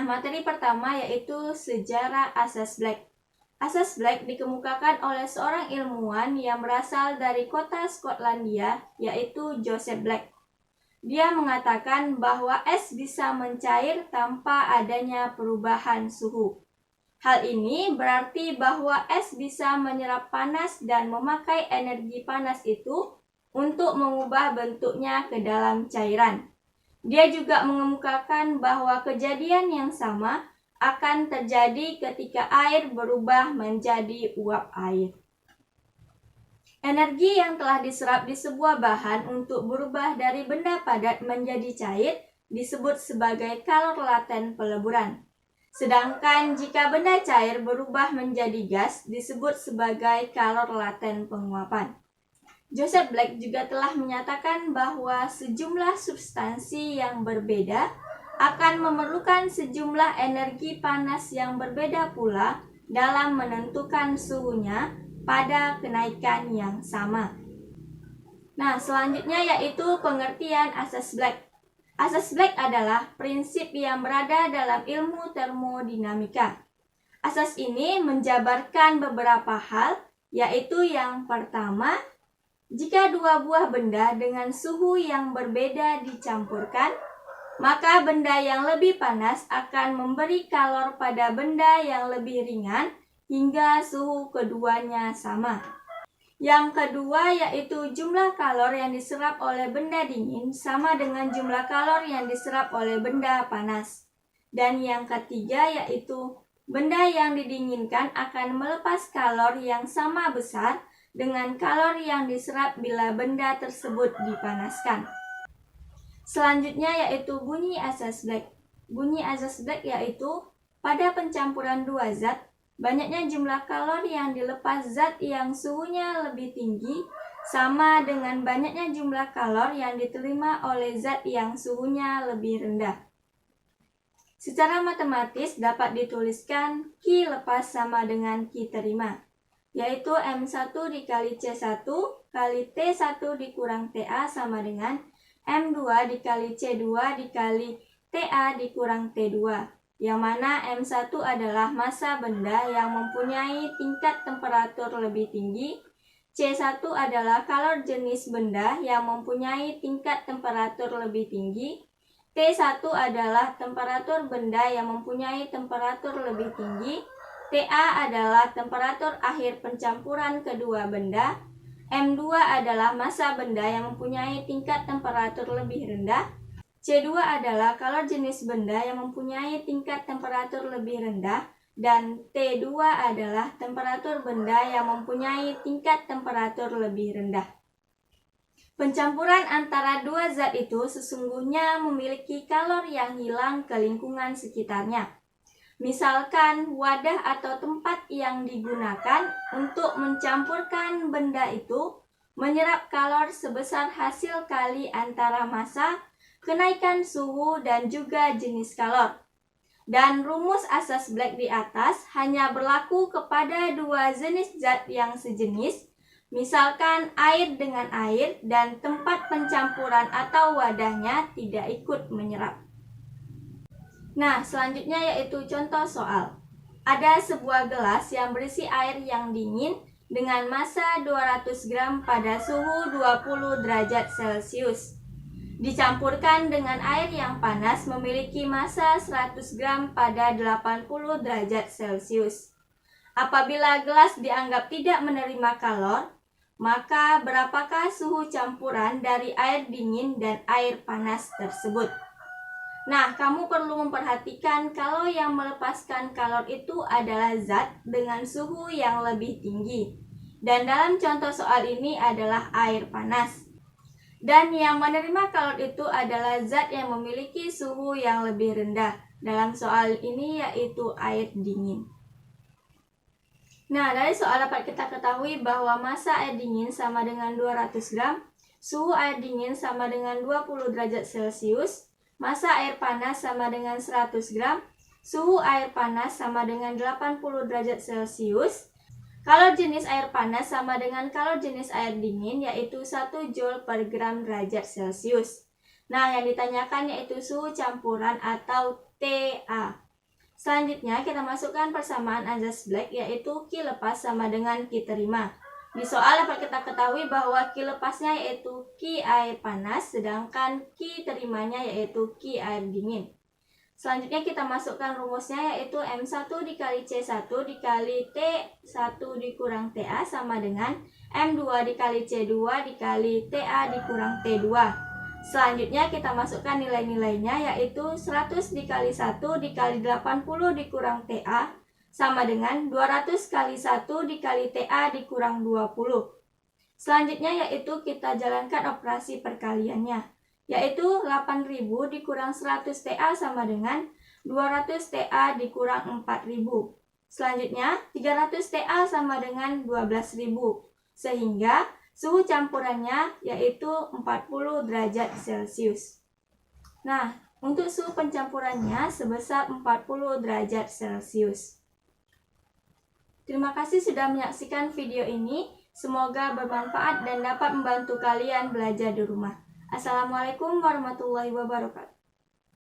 Nah, materi pertama yaitu sejarah asas Black. Asas Black dikemukakan oleh seorang ilmuwan yang berasal dari kota Skotlandia, yaitu Joseph Black. Dia mengatakan bahwa es bisa mencair tanpa adanya perubahan suhu. Hal ini berarti bahwa es bisa menyerap panas dan memakai energi panas itu untuk mengubah bentuknya ke dalam cairan. Dia juga mengemukakan bahwa kejadian yang sama akan terjadi ketika air berubah menjadi uap air. Energi yang telah diserap di sebuah bahan untuk berubah dari benda padat menjadi cair disebut sebagai kalor laten peleburan. Sedangkan jika benda cair berubah menjadi gas disebut sebagai kalor laten penguapan. Joseph Black juga telah menyatakan bahwa sejumlah substansi yang berbeda akan memerlukan sejumlah energi panas yang berbeda pula dalam menentukan suhunya pada kenaikan yang sama. Nah, selanjutnya yaitu pengertian asas Black. Asas Black adalah prinsip yang berada dalam ilmu termodinamika. Asas ini menjabarkan beberapa hal, yaitu yang pertama, jika dua buah benda dengan suhu yang berbeda dicampurkan, maka benda yang lebih panas akan memberi kalor pada benda yang lebih ringan hingga suhu keduanya sama. Yang kedua yaitu jumlah kalor yang diserap oleh benda dingin sama dengan jumlah kalor yang diserap oleh benda panas. Dan yang ketiga yaitu benda yang didinginkan akan melepas kalor yang sama besar dengan kalor yang diserap bila benda tersebut dipanaskan. Selanjutnya yaitu bunyi asas Black. Bunyi asas Black yaitu pada pencampuran dua zat, banyaknya jumlah kalor yang dilepas zat yang suhunya lebih tinggi sama dengan banyaknya jumlah kalor yang diterima oleh zat yang suhunya lebih rendah. Secara matematis dapat dituliskan Q lepas sama dengan Q terima, yaitu M1 dikali C1 kali T1 dikurang TA sama dengan M2 dikali C2 dikali TA dikurang T2, yang mana M1 adalah massa benda yang mempunyai tingkat temperatur lebih tinggi, C1 adalah kalor jenis benda yang mempunyai tingkat temperatur lebih tinggi, T1 adalah temperatur benda yang mempunyai temperatur lebih tinggi, TA adalah temperatur akhir pencampuran kedua benda, M2 adalah massa benda yang mempunyai tingkat temperatur lebih rendah, C2 adalah kalor jenis benda yang mempunyai tingkat temperatur lebih rendah, dan T2 adalah temperatur benda yang mempunyai tingkat temperatur lebih rendah. Pencampuran antara dua zat itu sesungguhnya memiliki kalor yang hilang ke lingkungan sekitarnya. Misalkan wadah atau tempat yang digunakan untuk mencampurkan benda itu menyerap kalor sebesar hasil kali antara massa, kenaikan suhu, dan juga jenis kalor. Dan rumus asas Black di atas hanya berlaku kepada dua jenis zat yang sejenis, misalkan air dengan air, dan tempat pencampuran atau wadahnya tidak ikut menyerap. Nah, selanjutnya yaitu contoh soal. Ada sebuah gelas yang berisi air yang dingin dengan massa 200 gram pada suhu 20 derajat Celcius. Dicampurkan dengan air yang panas memiliki massa 100 gram pada 80 derajat Celcius. Apabila gelas dianggap tidak menerima kalor, maka berapakah suhu campuran dari air dingin dan air panas tersebut? Nah, kamu perlu memperhatikan kalau yang melepaskan kalor itu adalah zat dengan suhu yang lebih tinggi. Dan dalam contoh soal ini adalah air panas. Dan yang menerima kalor itu adalah zat yang memiliki suhu yang lebih rendah. Dalam soal ini yaitu air dingin. Nah, dari soal dapat kita ketahui bahwa massa air dingin sama dengan 200 gram, suhu air dingin sama dengan 20 derajat Celcius, massa air panas sama dengan 100 gram, suhu air panas sama dengan 80 derajat Celcius, kalor jenis air panas sama dengan kalor jenis air dingin yaitu 1 Joule per gram derajat Celcius. Nah, yang ditanyakan yaitu suhu campuran atau TA. Selanjutnya kita masukkan persamaan azas Black, yaitu Q lepas sama dengan Q terima. Di soal dapat kita ketahui bahwa Q lepasnya yaitu Q air panas, sedangkan Q terimanya yaitu Q air dingin. Selanjutnya kita masukkan rumusnya, yaitu M1 dikali C1 dikali T1 dikurang TA sama dengan M2 dikali C2 dikali TA dikurang T2. Selanjutnya kita masukkan nilai-nilainya, yaitu 100 dikali 1 dikali 80 dikurang TA sama dengan 200 kali 1 dikali TA dikurang 20. Selanjutnya yaitu kita jalankan operasi perkaliannya, yaitu 8000 dikurang 100 TA sama dengan 200 TA dikurang 4000. Selanjutnya 300 TA sama dengan 12000, sehingga suhu campurannya yaitu 40 derajat Celcius. Nah, untuk suhu pencampurannya sebesar 40 derajat Celcius. Terima kasih sudah menyaksikan video ini. Semoga bermanfaat dan dapat membantu kalian belajar di rumah. Assalamualaikum warahmatullahi wabarakatuh.